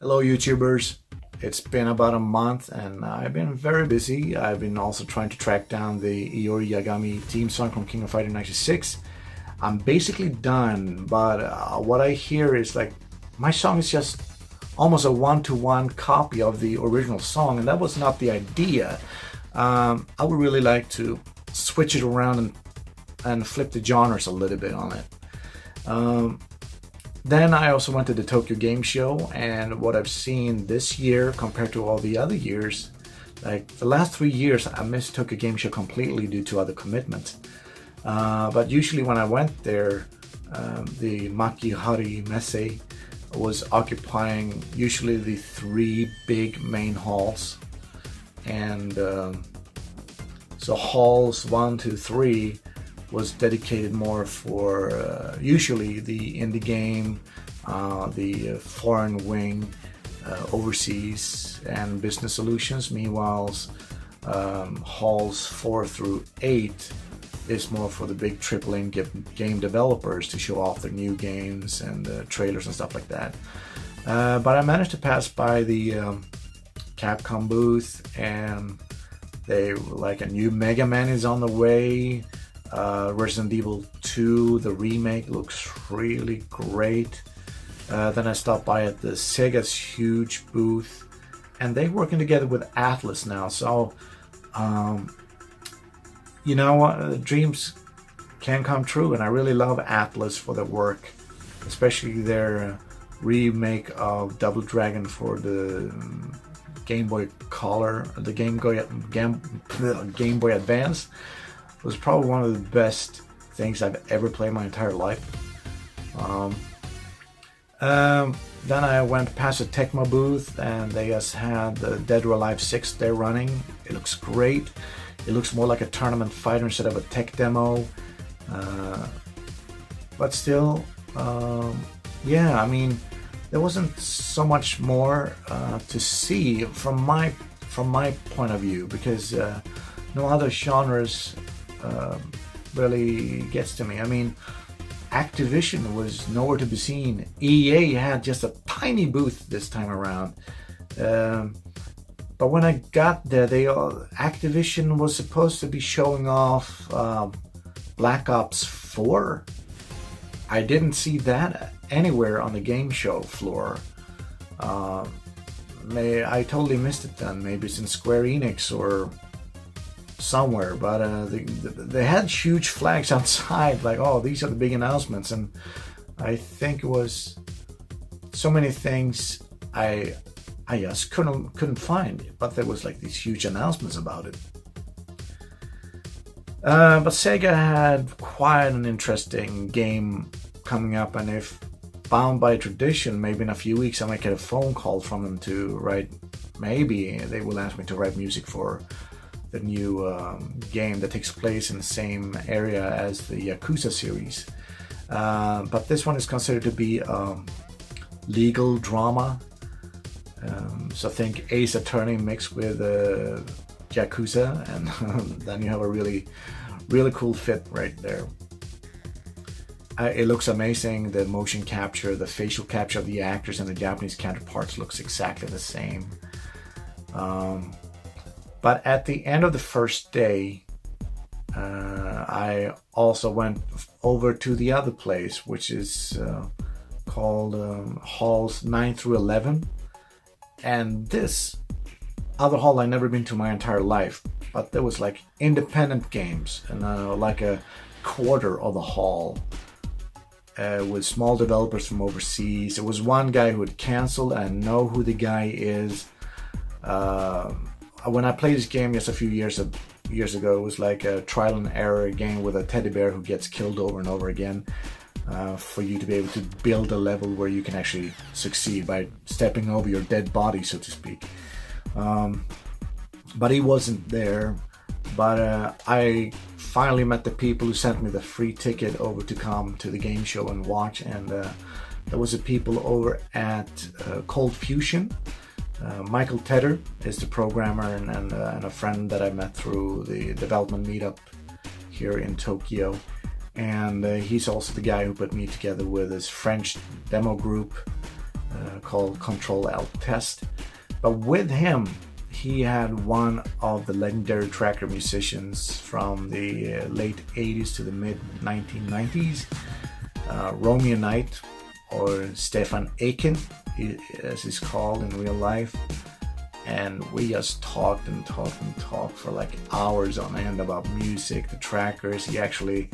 Hello YouTubers, it's been about a month and I've been very busy. I've been also trying to track down the Iori Yagami theme song from King of Fighter 96. I'm basically done, but what I hear is like my song is just almost a one-to-one copy of the original song, and that was not the idea. I would really like to switch it around and flip the genres a little bit on it. Then I also went to the Tokyo Game Show, and what I've seen this year compared to all the other years, like the last 3 years, I missed Tokyo Game Show completely due to other commitments. But usually when I went there, the Makihari Messe was occupying usually the three big main halls, and so halls 1, 2, 3 was dedicated more for usually the indie game, the foreign wing, overseas, and business solutions. Meanwhile, halls 4 through 8 is more for the big AAA game developers to show off their new games and trailers and stuff like that. But I managed to pass by the Capcom booth, and they like a new Mega Man is on the way. Resident Evil 2, the remake, looks really great. Then I stopped by at the Sega's huge booth, and they're working together with Atlas now. So, you know what? Dreams can come true, and I really love Atlas for their work, especially their remake of Double Dragon for the Game Boy Color, the Game Boy Advance. Was probably one of the best things I've ever played my entire life. Then I went past the Tecmo booth, and they just had the Dead or Alive 6 there running. It looks great. It looks more like a tournament fighter instead of a tech demo. But still, yeah, I mean, there wasn't so much more to see from my point of view, because no other genres really gets to me. I mean, Activision was nowhere to be seen. EA had just a tiny booth this time around. But when I got there, Activision was supposed to be showing off Black Ops 4. I didn't see that anywhere on the game show floor. I totally missed it then. Maybe it's in Square Enix or somewhere, but they had huge flags outside, like, oh, these are the big announcements, and I think it was so many things I just couldn't find, but there was like these huge announcements about it. But Sega had quite an interesting game coming up, and if bound by tradition, maybe in a few weeks I might get a phone call from them to write. Maybe they will ask me to write music for the new game that takes place in the same area as the Yakuza series. But this one is considered to be legal drama. So think Ace Attorney mixed with Yakuza, and then you have a really, really cool fit right there. It looks amazing. The motion capture, the facial capture of the actors and the Japanese counterparts looks exactly the same. But at the end of the first day, I also went over to the other place, which is called halls 9 through 11. And this other hall I've never been to my entire life, but there was like independent games, and like a quarter of the hall with small developers from overseas. There was one guy who had canceled, and I know who the guy is. When I played this game just a few years ago, it was like a trial and error game with a teddy bear who gets killed over and over again, for you to be able to build a level where you can actually succeed by stepping over your dead body, so to speak. But he wasn't there. But I finally met the people who sent me the free ticket over to come to the game show and watch, and there was a people over at Cold Fusion. Michael Tedder is the programmer and a friend that I met through the development meetup here in Tokyo. And he's also the guy who put me together with his French demo group called Control Alt Test. But with him, he had one of the legendary tracker musicians from the late 80s to the mid 1990s, Romeo Knight, or Stefan Aiken, as he's called in real life. And we just talked and talked and talked for like hours on end about music, the trackers. He actually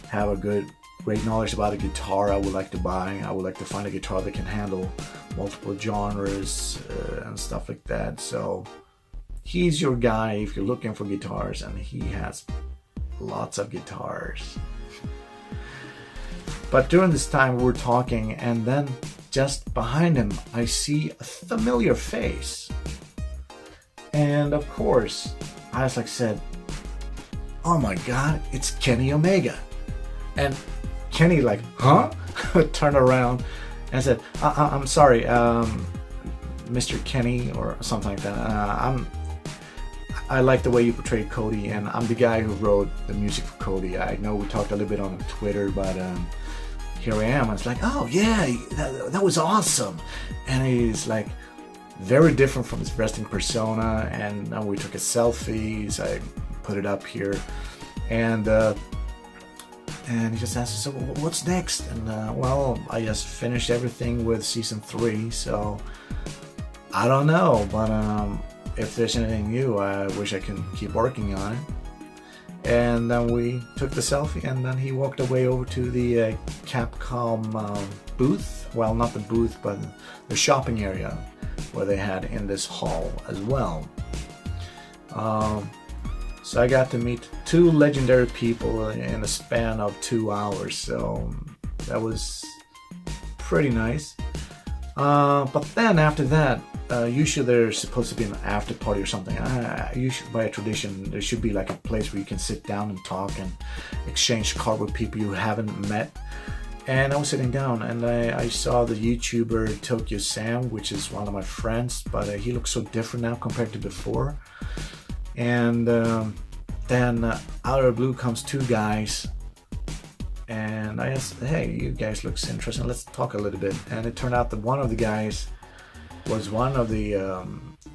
have a great knowledge about a guitar I would like to buy. I would like to find a guitar that can handle multiple genres and stuff like that. So he's your guy if you're looking for guitars, and he has lots of guitars. But during this time we're talking, and then just behind him I see a familiar face. And of course, I was like said, oh my god, it's Kenny Omega. And Kenny like, huh? Turned around and said, I'm sorry, Mr. Kenny, or something like that. I like the way you portrayed Cody, and I'm the guy who wrote the music for Cody. I know we talked a little bit on Twitter, but here I am. I was like, oh yeah, that was awesome. And he's like very different from his resting persona, and we took a selfie, so I put it up here, and he just asked, so what's next? And well, I just finished everything with season 3, so I don't know, but if there's anything new, I wish I can keep working on it. And then we took the selfie, and then he walked away over to the Capcom booth. Well, not the booth, but the shopping area where they had in this hall as well. So I got to meet 2 legendary people in a span of 2 hours, so that was pretty nice. But then after that, usually there's supposed to be an after party or something. Usually by a tradition, there should be like a place where you can sit down and talk and exchange cards with people you haven't met. And I was sitting down, and I saw the YouTuber Tokyo Sam, which is one of my friends, but he looks so different now compared to before. And then out of the blue comes 2 guys, and I asked, hey, you guys looks interesting, let's talk a little bit. And it turned out that one of the guys was one of the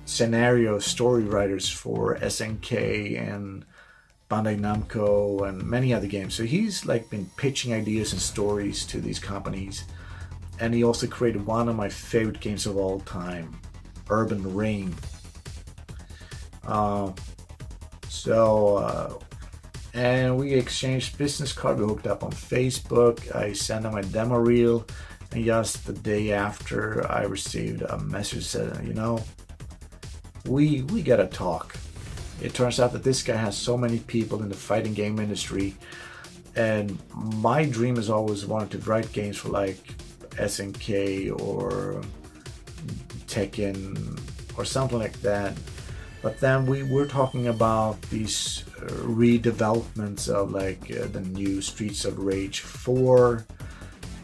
scenario story writers for SNK and Bandai Namco and many other games. So he's like been pitching ideas and stories to these companies, and he also created one of my favorite games of all time, Urban Reign. And we exchanged business cards. We hooked up on Facebook. I sent him my demo reel, and just the day after, I received a message that said, you know, we gotta talk. It turns out that this guy has so many people in the fighting game industry, and my dream has always wanted to write games for like SNK or Tekken or something like that. But then we were talking about these redevelopments of like the new Streets of Rage 4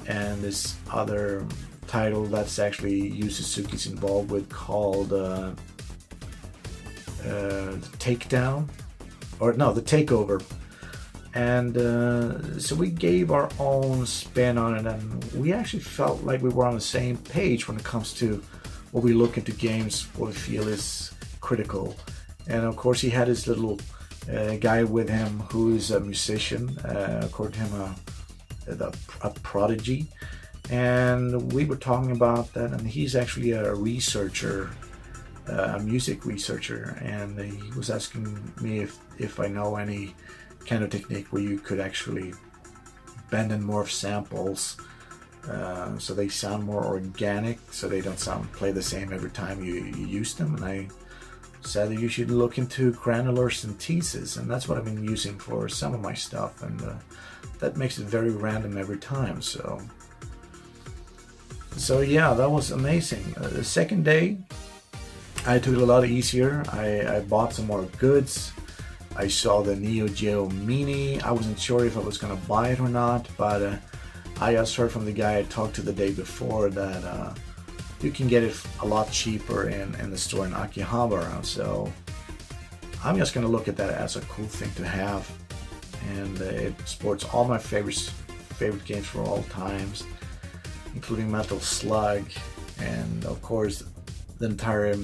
and this other title that's actually Yu Suzuki's involved with called The Takedown, or no, The Takeover. And so we gave our own spin on it, and we actually felt like we were on the same page when it comes to what we look into games, what we feel is critical. And of course he had his little guy with him who is a musician, according to him a prodigy, and we were talking about that, and he's actually a researcher, a music researcher, and he was asking me if I know any kind of technique where you could actually bend and morph samples so they sound more organic, so they don't play the same every time you use them. And I said that you should look into granular synthesis, and that's what I've been using for some of my stuff, and that makes it very random every time. So yeah, that was amazing. The second day I took it a lot easier. I bought some more goods. I saw the Neo Geo Mini. I wasn't sure if I was gonna buy it or not, but I just heard from the guy I talked to the day before that you can get it a lot cheaper in the store in Akihabara. So I'm just gonna look at that as a cool thing to have, and it sports all my favorite games for all times, including Metal Slug, and of course the entire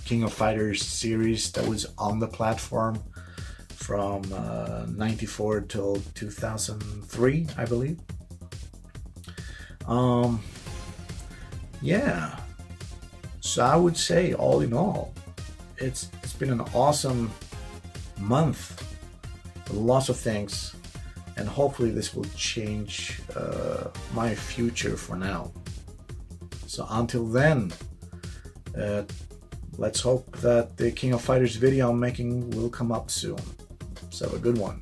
King of Fighters series that was on the platform from 94 till 2003, I believe. Yeah, so I would say, all in all, it's been an awesome month with lots of things, and hopefully this will change my future for now. So until then, let's hope that the King of Fighters video I'm making will come up soon. So have a good one.